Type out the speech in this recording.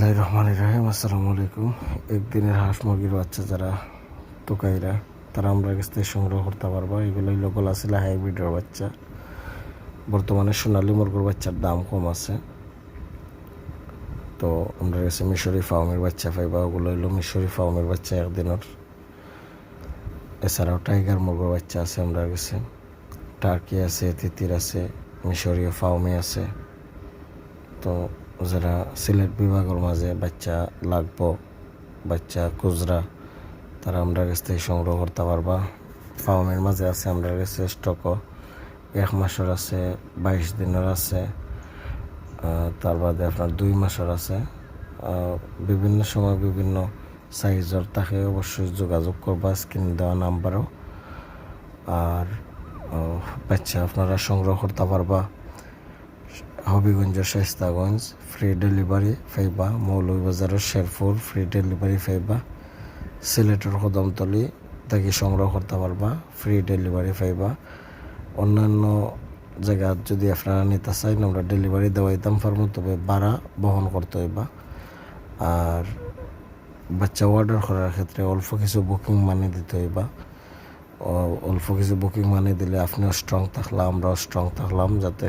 বিসমিল্লাহির রহমানির রহিম। আসসালামু আলাইকুম। একদিনের হাঁস মুরগির বাচ্চা যারা তোকাইরা তারা আমরা কাছ থেকে সংগ্রহ করতে পারবো। এগুলো হইল গলাশিলা হাইব্রিডের বাচ্চা। বর্তমানে সোনালী মুরগির বাচ্চার দাম কম আছে, তো আমরা কাছে মিশরি ফার্মের বাচ্চা পাইবা। ওগুলো হইল মিশরি ফার্মের বাচ্চা একদিনের। এছাড়াও টাইগার মুরগির বাচ্চা আছে আমরা কাছে, টার্কি আছে, তিতির আছে, মিশরীয় ফার্মে আছে। তো যারা সিলেট বিভাগের মাঝে বাচ্চা লাগবো, বাচ্চা খুচরা, তারা আমরা কাছ থেকে সংগ্রহ করতে পারবা। ফার্মের মাঝে আছে আমরা কাছে স্টকও 1 মাসের আছে, 22 দিনের আছে, তার বাদে আপনার 2 মাসের আছে। বিভিন্ন সময় বিভিন্ন সাইজের থাকে, অবশ্যই যোগাযোগ করবা স্ক্রিনে দেওয়া নাম্বারও। আর বাচ্চা আপনারা সংগ্রহ করতে পারবা হবিগঞ্জের শায়েস্তাগঞ্জ ফ্রি ডেলিভারি পাইবা, মৌলভীবাজারের শেরপুর ফ্রি ডেলিভারি পাইবা, সিলেটের কদমতলি থেকে সংগ্রহ করতে পারবা, ফ্রি ডেলিভারি পাইবা। অন্যান্য জায়গা যদি আপনারা নিতে চান আমরা ডেলিভারি দেওয়াইতাম পারবো, তবে ভাড়া বহন করতে হইবা। আর বাচ্চা অর্ডার করার ক্ষেত্রে অল্প কিছু বুকিং মানি দিতে হইবা। অল্প কিছু বুকিং মানি দিলে আপনিও স্ট্রং থাকলাম, আমরাও স্ট্রং থাকলাম, যাতে